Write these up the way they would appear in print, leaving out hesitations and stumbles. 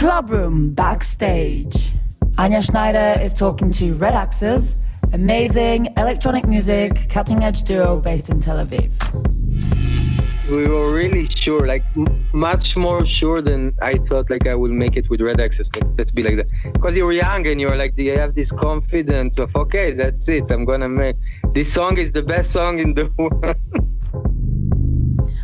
Club Room Backstage. Anja Schneider is talking to Red Axes, amazing electronic music, cutting-edge duo based in Tel Aviv. We were really sure, like much more sure than I thought. Like I will make it with Red Axes. Let's be like that. Because you're young and you're like, you have this confidence of, okay, that's it. I'm gonna make this song is the best song in the world.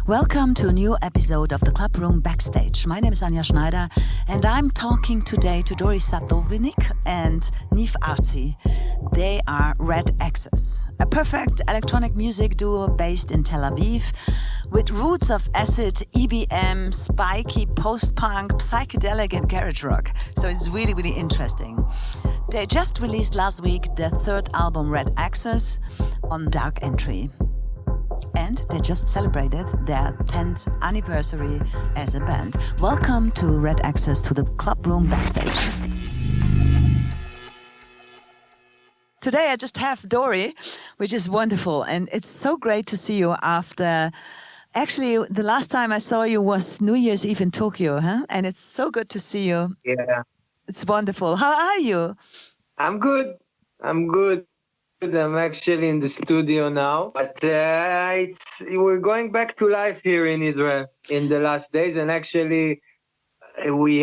Welcome to a new episode of the Club Room Backstage. My name is Anja Schneider and I'm talking today to Dori Sadovnik and Arzi. They are Red Axes, a perfect electronic music duo based in Tel Aviv with roots of acid, EBM, spiky, post-punk, psychedelic and garage rock. So it's really, really interesting. They just released last week their third album, Red Axes, on Dark Entry. And they just celebrated their 10th anniversary as a band. Welcome to Red Axes, to the Club Room Backstage. Today I just have Dori, which is wonderful. And it's so great to see you after... Actually, the last time I saw you was New Year's Eve in Tokyo, huh? And it's so good to see you. Yeah. It's wonderful. How are you? I'm good. I'm actually in the studio now, but we're going back to life here in Israel in the last days, and actually we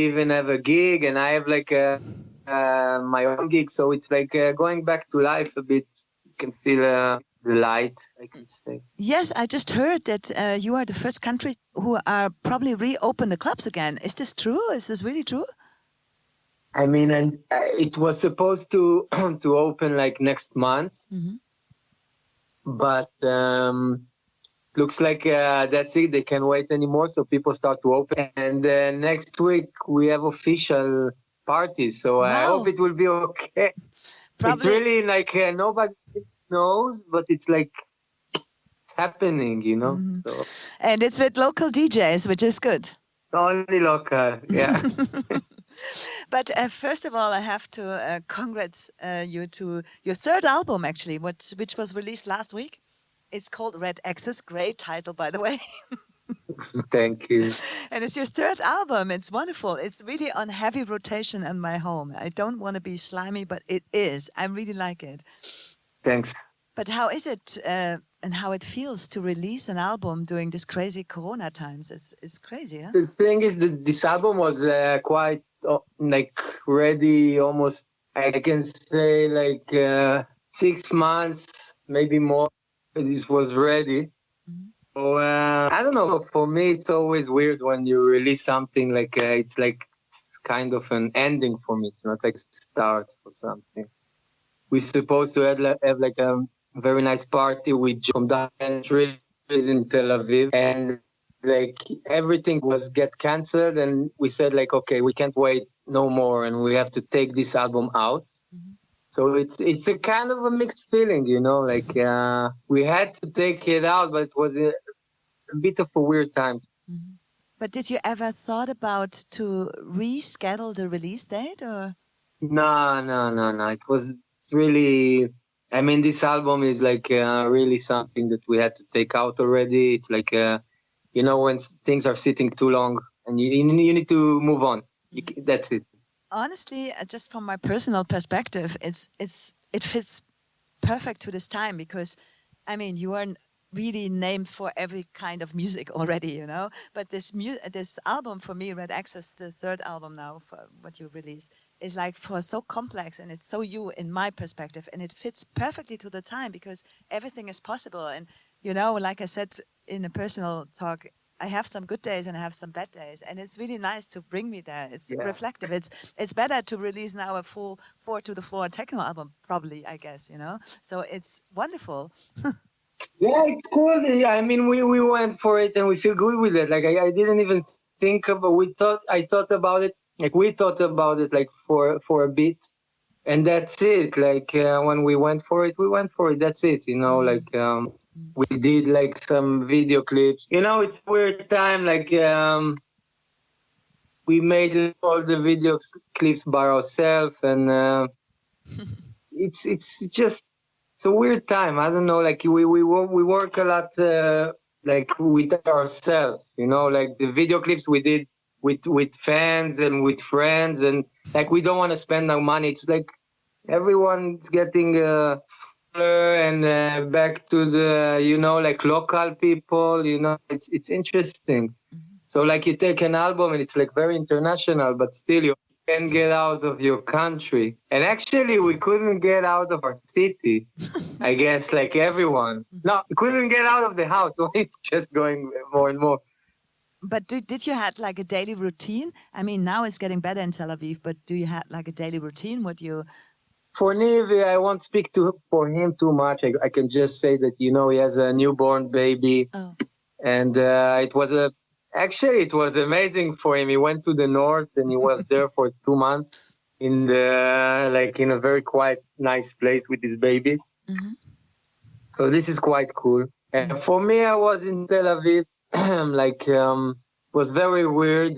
even have a gig, and I have like my own gig, so it's like going back to life a bit. You can feel the light, I can say. Yes, I just heard that you are the first country who are probably reopen the clubs again. Is this true? Is this really true? I mean, and it was supposed to to open like next month, but looks like that's it. They can't wait anymore, so people start to open. And next week we have official parties, so I hope it will be okay. Probably. It's really like nobody knows, but it's like it's happening, you know. So. And it's with local DJs, which is good. Only local, yeah. But first of all, I have to congrats you to your third album, actually, which was released last week. It's called Red Axes. Great title, by the way. Thank you. And it's your third album. It's wonderful. It's really on heavy rotation in my home. I don't want to be slimy, but it is. I really like it. Thanks. But how is it and how it feels to release an album during this crazy Corona times? It's crazy, huh? The thing is that this album was quite like ready almost, I can say like 6 months, maybe more. This was ready. So I don't know, for me it's always weird when you release something like it's kind of an ending for me. It's not like start for something. We're supposed to have like a very nice party with documentaries in Tel Aviv, and like everything was get cancelled, and we said like, okay, we can't wait no more, and we have to take this album out. So it's a kind of a mixed feeling, you know, like we had to take it out, but it was a bit of a weird time. But did you ever thought about to reschedule the release date, or? No. It's really, I mean, this album is like really something that we had to take out already. It's like, you know, when things are sitting too long and you need to move on. That's it. Honestly, just from my personal perspective, it fits perfect to this time because, I mean, you are really named for every kind of music already, you know. But this album for me, Red Axes, the third album now for what you released, is like for so complex and it's so you in my perspective, and it fits perfectly to the time because everything is possible. And you know, like I said in a personal talk, I have some good days and I have some bad days, and it's really nice to bring me there. It's reflective. It's better to release now a full 4 to the floor techno album, probably, I guess, you know. So it's wonderful. Yeah, it's cool. I mean, we went for it and we feel good with it. Like I didn't even think about. We thought about it like for a bit, and that's it. Like when we went for it. That's it. You know, like we did like some video clips. You know, it's a weird time. Like we made all the video clips by ourselves, and it's just. It's a weird time. I don't know. Like we work a lot, like with ourselves. You know, like the video clips we did with fans and with friends, and like we don't want to spend our money. It's like everyone's getting smaller and back to the like local people. It's interesting. So like you take an album and it's like very international, but still you can get out of your country. And actually we couldn't get out of our city. I guess like everyone. No, we couldn't get out of the house. It's just going more and more. But did you had like a daily routine? I mean, now it's getting better in Tel Aviv, but do you had like a daily routine? For Niv, I won't speak for him too much. I can just say that, he has a newborn baby. Oh. And it was amazing for him. He went to the north and he was there for 2 months in a very quiet, nice place with his baby. Mm-hmm. So this is quite cool. And for me, I was in Tel Aviv, it was very weird,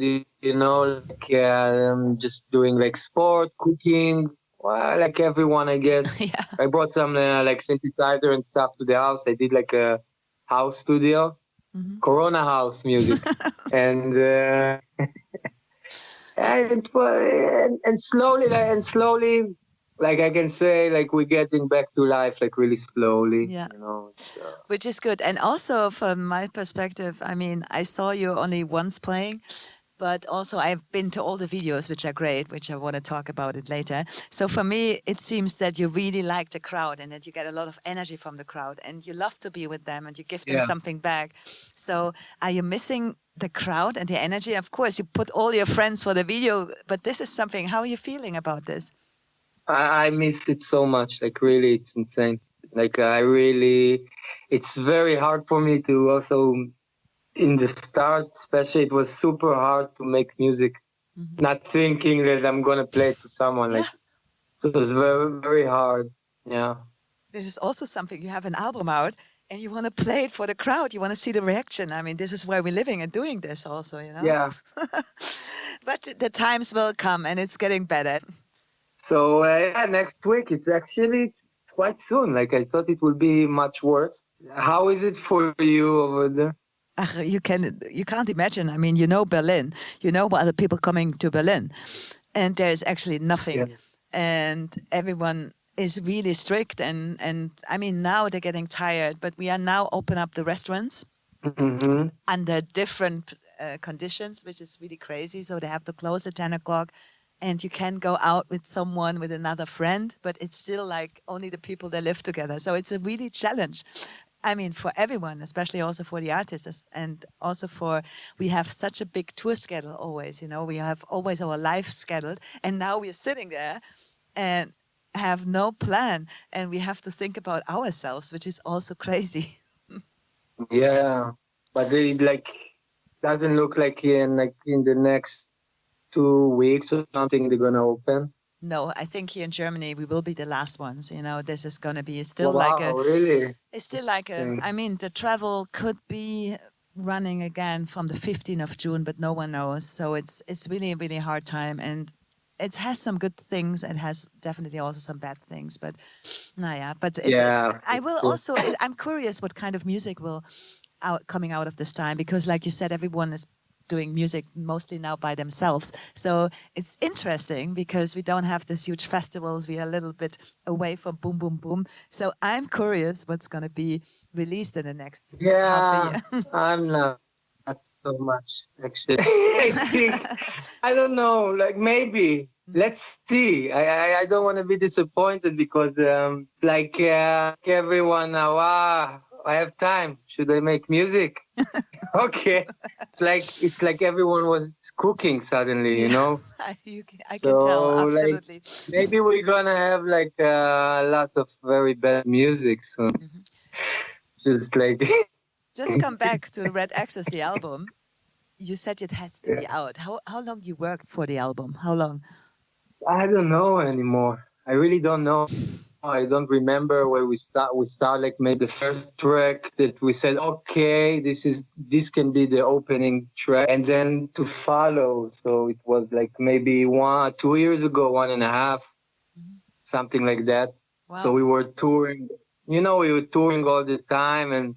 just doing like sport, cooking, well, like everyone, I guess. Yeah. I brought some synthesizer and stuff to the house. I did like a house studio. Mm-hmm. Corona house music. and slowly, like I can say, like we're getting back to life, like really slowly. Yeah. Which is good. And also from my perspective, I mean, I saw you only once playing, but also I've been to all the videos, which are great, which I want to talk about it later. So for me, it seems that you really like the crowd and that you get a lot of energy from the crowd and you love to be with them and you give them something back. So are you missing the crowd and the energy? Of course, you put all your friends for the video, but this is something, how are you feeling about this? I miss it so much. Like really, it's insane. Like it's very hard for me to also, in the start, especially, it was super hard to make music, not thinking that I'm going to play it to someone. Like, so it was very, very hard. Yeah. This is also something, you have an album out and you want to play it for the crowd. You want to see the reaction. I mean, this is why we're living and doing this also, Yeah. But the times will come and it's getting better. So next week, it's quite soon. Like I thought it would be much worse. How is it for you over there? You can't imagine. I mean, Berlin. Other people coming to Berlin, and there's actually nothing, and everyone is really strict. And I mean, now they're getting tired, but we are now open up the restaurants under different conditions, which is really crazy. So they have to close at 10 o'clock. And you can go out with someone, with another friend, but it's still like only the people that live together. So it's a really challenge. I mean, for everyone, especially also for the artists, and also we have such a big tour schedule always, we have always our life scheduled. And now we're sitting there and have no plan. And we have to think about ourselves, which is also crazy. Yeah, but it doesn't look like in the next 2 weeks or something they're gonna open. No, I think here in Germany we will be the last ones. This is gonna be still really? It's still I mean, the travel could be running again from the 15th of June, but no one knows. So it's really, really hard time, and it has some good things. It has definitely also some bad things, but I will also. I'm curious what kind of music will coming out of this time, because like you said, everyone is doing music mostly now by themselves. So it's interesting because we don't have these huge festivals. We are a little bit away from boom, boom, boom. So I'm curious what's going to be released in the next half a year. I'm not so much, actually. I think, I don't know, like maybe. Let's see. I don't want to be disappointed because everyone now, I have time. Should I make music? Okay. It's like everyone was cooking suddenly, I can tell, absolutely. Maybe we're gonna have a lot of very bad music soon. Just come back to Red Access, the album. You said it has to be out. How long you worked for the album? How long? I don't know anymore. I really don't know. I don't remember where we start. We start maybe the first track that we said, okay, this can be the opening track, and then to follow. So it was maybe 2 years ago, 1.5, something like that. Wow. So we were touring. We were touring all the time,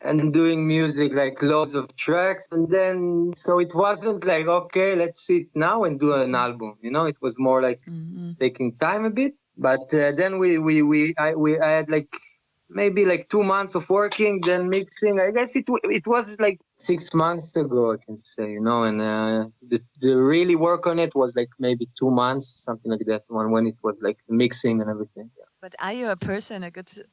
and doing music, like loads of tracks. And then, so it wasn't like, okay, let's sit now and do an album. You know, it was more like taking time a bit. But then I had like maybe like 2 months of working, then mixing. I guess it was like 6 months ago, I can say, you know, and the really work on it was like maybe 2 months, something like that, when it was like mixing and everything. Yeah. But are you a person a good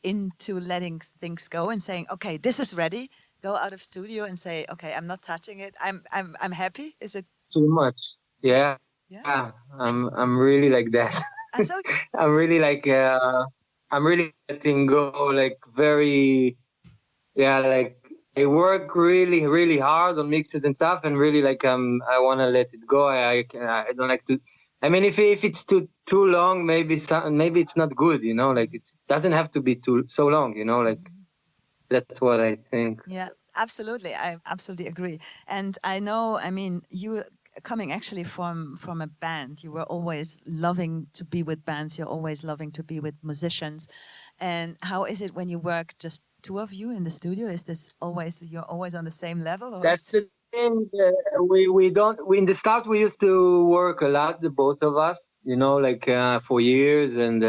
into letting things go and saying, okay, this is ready? Go out of studio and say, okay, I'm not touching it. I'm happy. Is it Too much? Yeah. yeah? Yeah, I'm really like that. So I'm really like I'm really letting go, like very, yeah, like I work really really hard on mixes and stuff, and really like I want to let it go. I don't like to. I mean, if it's too long, maybe it's not good, you know. Like it doesn't have to be too so long, you know. Like that's what I think. yeah, absolutely. I absolutely agree. And I know, I mean, you coming actually from a band, you were always loving to be with bands. You're always loving to be with musicians. And how is it when you work just two of you in the studio? Is this always, you're always on the same level? Or That's the thing. We don't. In the start, we used to work a lot, the both of us. You know, like for years, and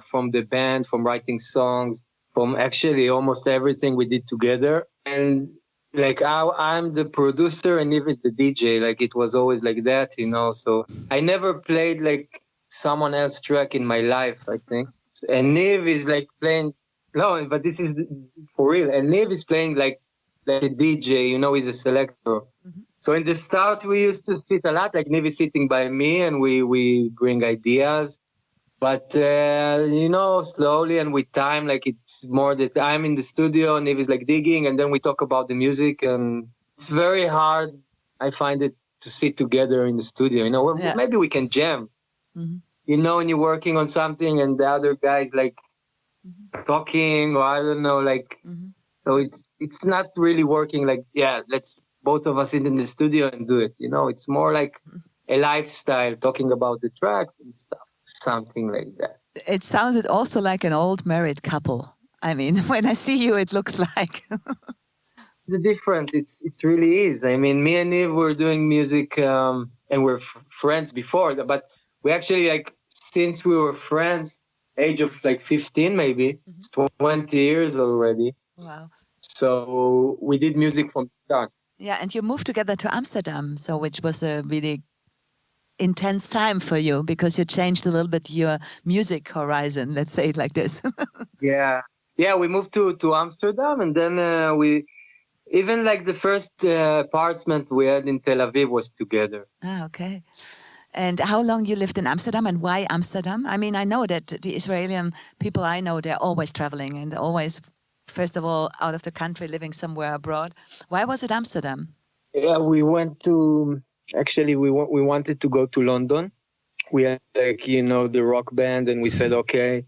from the band, from writing songs, from actually almost everything we did together. And like I'm the producer, and even the DJ. Like it was always like that, you know. So I never played like someone else's track in my life, I think. And Niv is like playing. No, but this is for real. And Niv is playing like a DJ, you know, he's a selector. So in the start, we used to sit a lot, like Niv is sitting by me, and we bring ideas. But, you know, slowly and with time, like it's more that I'm in the studio, Niv is like digging, and then we talk about the music. And it's very hard, I find it, to sit together in the studio. You know, Yeah. maybe we can jam. You know, when you're working on something and the other guy's like talking, or I don't know, like, so it's not really working like, yeah, let's both of us sit in the studio and do it. You know, it's more like a lifestyle, talking about the track and stuff, something like that. it sounded also like an old married couple. I mean, when I see you, it looks like. The difference, it's really is. I mean, me and Eve were doing music, and we're friends before, but we actually, like, since we were friends, age of like 15 maybe, 20 years already. Wow. So we did music from the start. Yeah, and you moved together to Amsterdam, so which was a really intense time for you because you changed a little bit your music horizon. Let's say it like this. Yeah, we moved to Amsterdam, and then we even like the first apartment we had in Tel Aviv was together. Ah, okay. And how long you lived in Amsterdam, and why Amsterdam? I mean, I know that the Israeli people I know, they're always traveling and always, first of all, out of the country, living somewhere abroad. Why was it Amsterdam? Yeah, we went to, actually we wanted to go to London. We had, like, you know, the rock band, and we said, okay,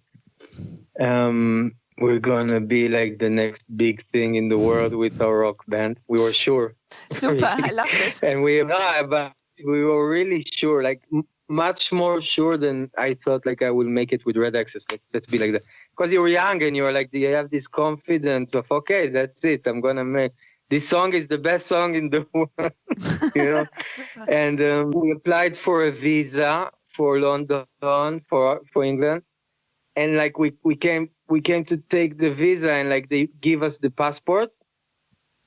we're gonna be like the next big thing in the world with our rock band. We were sure. Super, I love this. And but we were really sure, like much more sure than I thought. Like I will make it with Red Access. Let's be like that. Because you're young and you're like, you have this confidence of, okay, that's it. I'm gonna make this song is the best song in the world, you know. And we applied for a visa for London, for England, and like we came to take the visa, and like they give us the passport.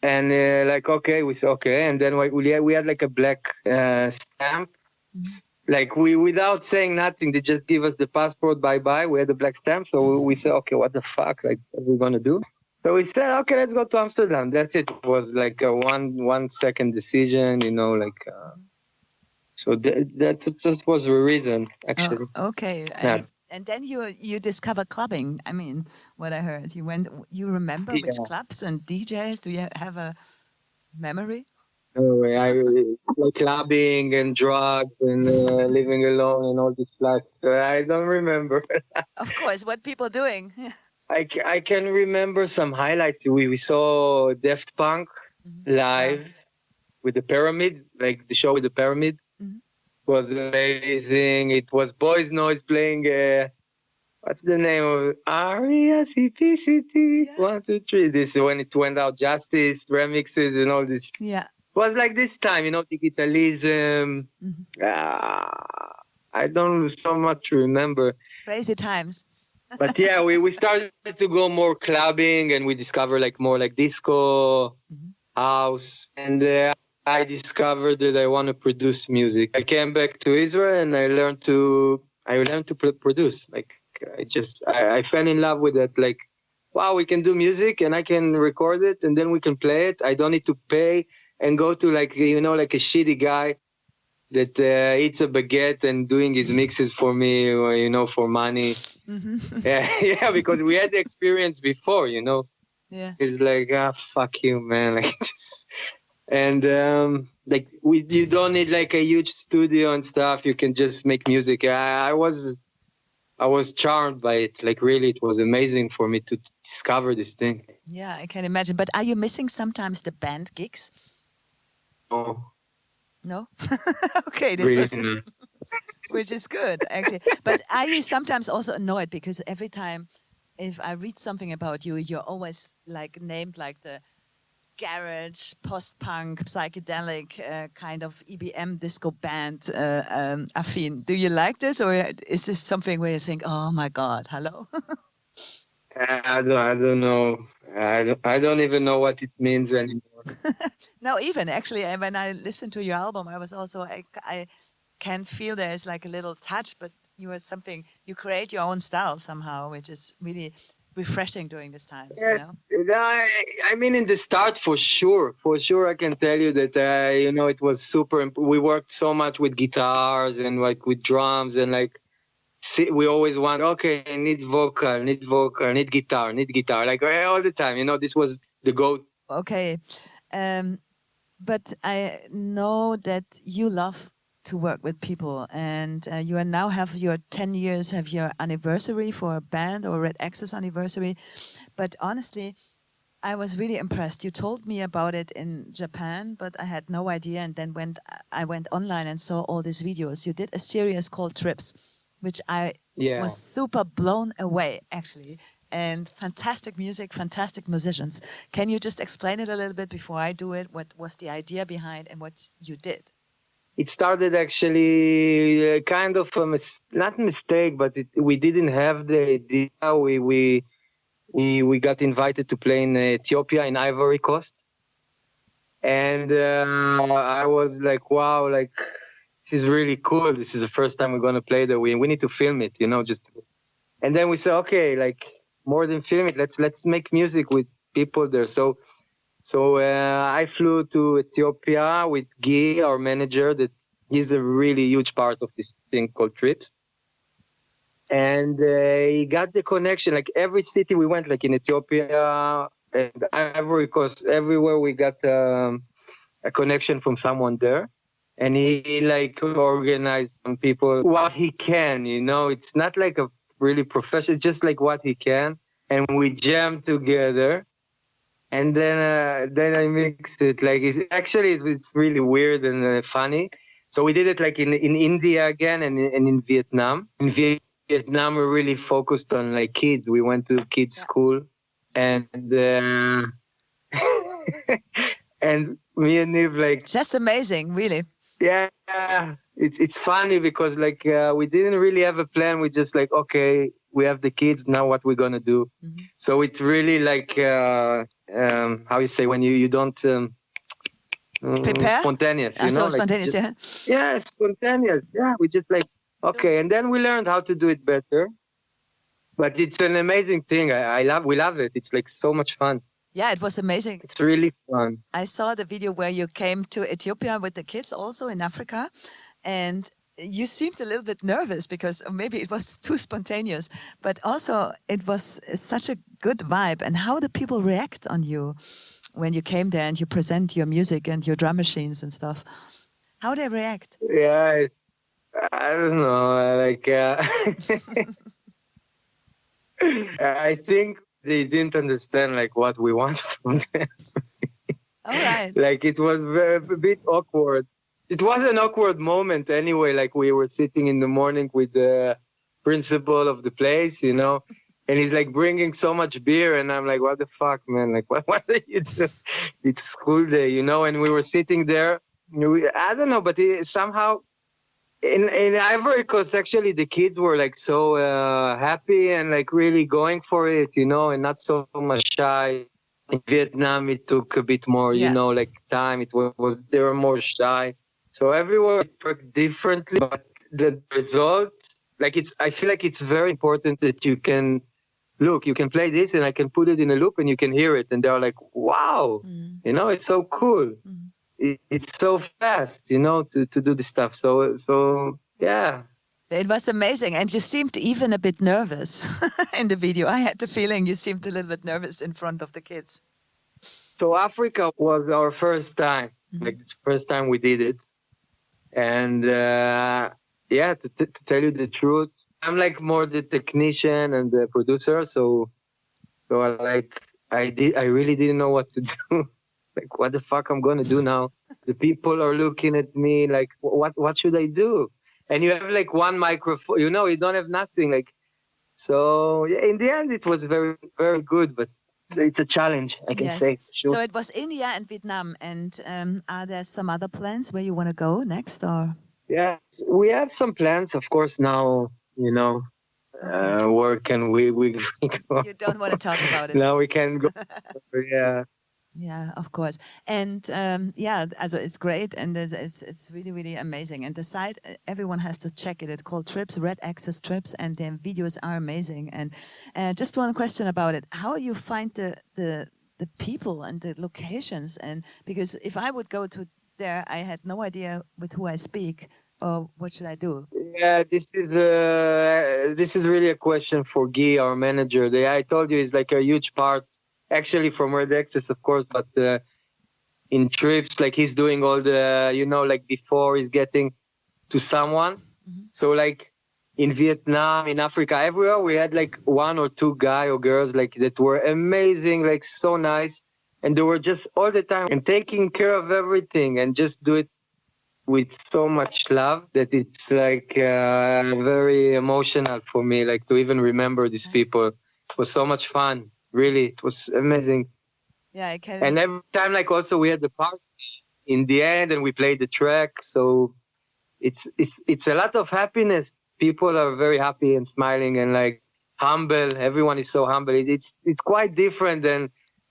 And like, okay, we said, okay. And then we had like a black stamp. Like without saying nothing, they just give us the passport, bye-bye. We had a black stamp. So we said, okay, what the fuck? Like, what are we going to do? So we said, okay, let's go to Amsterdam. That's it. It was like a 1 second decision, you know, like, so that just was the reason, actually. Oh, okay. Yeah. And then you discovered clubbing. I mean, what I heard, you remember which clubs and DJs? Do you have a memory? No, it's like clubbing and drugs and living alone and all this stuff. I don't remember. Of course, what people doing? I can remember some highlights. We saw Daft Punk live with the Pyramid, like the show with the Pyramid. It was amazing. It was Boys Noize playing what's the name of it? R-E-S-E-P-C-T, Yeah. 1, 2, 3. This is when it went out, Justice, remixes and all this. Yeah. It was like this time, digitalism. I don't so much remember. Crazy times. But yeah, we started to go more clubbing, and we discovered like more like disco, house. And I discovered that I want to produce music. I came back to Israel and I learned to produce. Like I fell in love with that. Like, wow, we can do music and I can record it and then we can play it. I don't need to pay and go to like a shitty guy that eats a baguette and doing his mixes for me, or, for money. Yeah, because we had the experience before, Yeah. It's like, fuck you, man. Like, and you don't need like a huge studio and stuff. You can just make music. I was charmed by it. Like, really, it was amazing for me to discover this thing. Yeah, I can imagine. But are you missing sometimes the band gigs? Oh, No? Okay, this really? was, which is good, actually. But are you sometimes also annoyed because every time if I read something about you, you're always like named like the garage, post-punk, psychedelic kind of EBM disco band affine. Do you like this, or is this something where you think, oh my God, hello? I don't know. I don't even know what it means anymore. No, even actually, when I listened to your album, I was also, I can feel there's like a little touch, but you create your own style somehow, which is really refreshing during this time. Yes, I mean, in the start, for sure, I can tell you that, it was super. We worked so much with guitars and like with drums and like, we always want, okay, need vocal, need guitar, like all the time, this was the goal. Okay. But I know that you love to work with people, and you are now have your 10 years, have your anniversary for a band, or Red Access anniversary. But honestly, I was really impressed. You told me about it in Japan, but I had no idea. And then I went online and saw all these videos. You did a series called Trips, which I was super blown away, actually. And fantastic music, fantastic musicians. Can you just explain it a little bit before I do it? What was the idea behind and what you did? It started actually kind of not mistake, but we didn't have the idea. We got invited to play in Ethiopia, in Ivory Coast. And I was like, wow, like, this is really cool. This is the first time we're going to play there. We need to film it, And then we said, okay, like, more than film it, let's make music with people there. So I flew to Ethiopia with Guy, our manager, that he's a really huge part of this thing called Trips. And he got the connection. Like every city we went, like in Ethiopia and Ivory Coast, everywhere we got a connection from someone there. And he like organized some people what he can, It's not like a really professional, just like what he can. And we jammed together. And then I mixed it. Like it's really weird and funny. So we did it like in India again and in Vietnam. In Vietnam, we really focused on like kids. We went to kids' school, and and me and Niv like just amazing, really. Yeah, it's funny because like we didn't really have a plan. We just like, okay, we have the kids now. What we're gonna do? Mm-hmm. So it's really like how you say when you don't prepare, spontaneous. So spontaneous, just, yeah, spontaneous. Yeah, we just like okay, and then we learned how to do it better. But it's an amazing thing. We love it. It's like so much fun. Yeah, it was amazing. It's really fun. I saw the video where you came to Ethiopia with the kids also in Africa, and you seemed a little bit nervous because maybe it was too spontaneous, but also it was such a good vibe. And how the people react on you when you came there and you present your music and your drum machines and stuff? How they react? Yeah, I don't know. Like, I think they didn't understand like what we wanted from them. All right. Like it was a bit awkward. It was an awkward moment anyway. Like we were sitting in the morning with principal of the place, you know. And he's like bringing so much beer, and I'm like, what the fuck, man? Like, what are you doing? It's school day, you know. And we were sitting there. I don't know, but somehow in Ivory Coast, actually, the kids were like so happy and like really going for it, you know, and not so much shy. In Vietnam, it took a bit more, you know, like time. It was they were more shy. So everywhere it worked differently, but the result, like I feel like it's very important that you can look, you can play this and I can put it in a loop and you can hear it. And they're like, wow, you know, it's so cool. It's so fast, you know, to do this stuff. So yeah. It was amazing. And you seemed even a bit nervous in the video. I had the feeling you seemed a little bit nervous in front of the kids. So Africa was our first time. Like it's the first time we did it. And yeah, to tell you the truth, I'm like more the technician and the producer. So I really didn't know what to do. Like, what the fuck I'm gonna do now? The people are looking at me like, what should I do? And you have like one microphone, you know, you don't have nothing. Like, so yeah, in the end, it was very, very good, but it's a challenge, I can say. Sure. So it was India and Vietnam. And are there some other plans where you want to go next, or? Yeah, we have some plans, of course. Now, you know, where can we go? You don't want to talk about it. Now we can go. Yeah. Yeah, of course. And yeah, also it's great, and it's really, really amazing. And the site, everyone has to check it. It's called Trips, Red Access Trips, and the videos are amazing. And just one question about it: how you find the people and the locations? And because if I would go to there, I had no idea with who I speak or what should I do. Yeah, this is really a question for Guy, our manager. I told you, it's like a huge part. Actually, from Red Access, of course, but in trips, like he's doing all the, you know, like before he's getting to someone. So like in Vietnam, in Africa, everywhere, we had like one or two guy or girls like that were amazing, like so nice. And they were just all the time and taking care of everything and just do it with so much love that it's like very emotional for me, like to even remember these people. It was so much fun. Really, it was amazing. Yeah, I can. And every time, like, also we had the party in the end, and we played the track. So it's a lot of happiness. People are very happy and smiling and like humble. Everyone is so humble. It's quite different than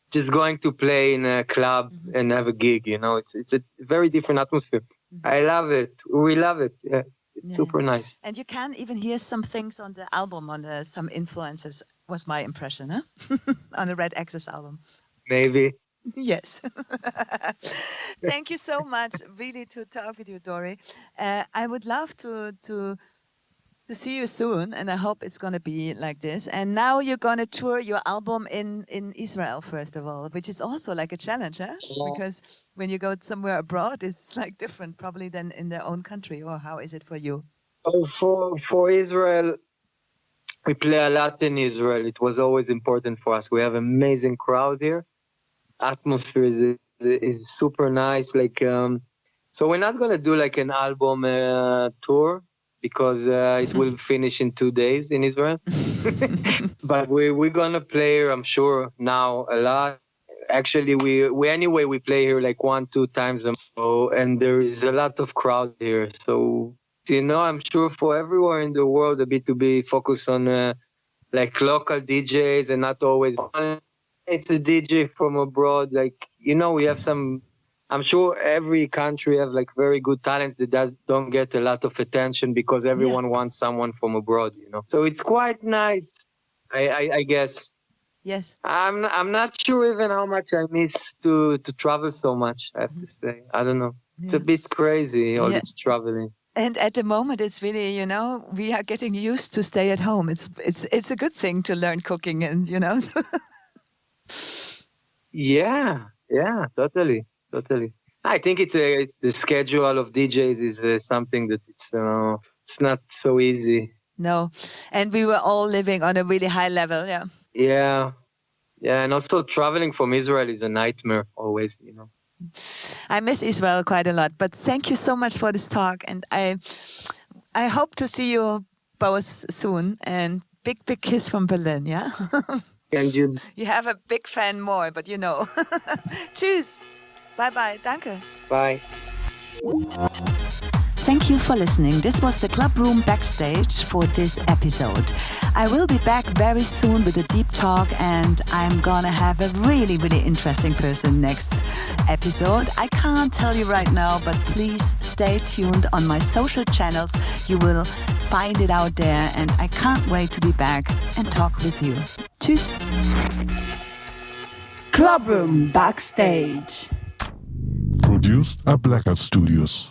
just going to play in a club and have a gig. You know, it's a very different atmosphere. I love it. We love it. Yeah, it's super nice. And you can even hear some things on the album, on some influences. Was my impression, huh? On the Red Access album. Maybe. Yes. Thank you so much, really, to talk with you, Dori. I would love to see you soon, and I hope it's going to be like this. And now you're going to tour your album in Israel, first of all, which is also like a challenge, huh? Yeah. Because when you go somewhere abroad, it's like different probably than in their own country. Or how is it for you? Oh, for Israel, we play a lot in Israel. It was always important for us. We have an amazing crowd here. Atmosphere is super nice. Like, so we're not gonna do like an album tour because it will finish in 2 days in Israel. But we're gonna play, I'm sure, now a lot. Actually, we play here like 1-2 times a month, and there is a lot of crowd here. So. You know, I'm sure for everywhere in the world, a bit to be focused on like local DJs and not always. It's a DJ from abroad. Like, you know, we have some. I'm sure every country have like very good talents that don't get a lot of attention because everyone wants someone from abroad. You know, so it's quite nice. I guess. Yes. I'm not sure even how much I miss to travel so much. I have to say, I don't know. It's a bit crazy all this traveling. And at the moment, it's really, you know, we are getting used to stay at home. It's a good thing to learn cooking, and you know. Yeah, totally. I think it's the schedule of DJs is something that it's not so easy. No, and we were all living on a really high level. Yeah, and also traveling from Israel is a nightmare always, you know. I miss Israel quite a lot, but thank you so much for this talk, and I hope to see you both soon, and big kiss from Berlin, yeah? And you. You have a big fan more, but you know. Tschüss. Bye-bye. Danke. Bye. Thank you for listening. This was the Club Room Backstage for this episode. I will be back very soon with a deep talk, and I'm gonna have a really interesting person next episode. I can't tell you right now, but please stay tuned on my social channels. You will find it out there, and I can't wait to be back and talk with you. Tschüss. Club Room Backstage. Produced at Blackout Studios.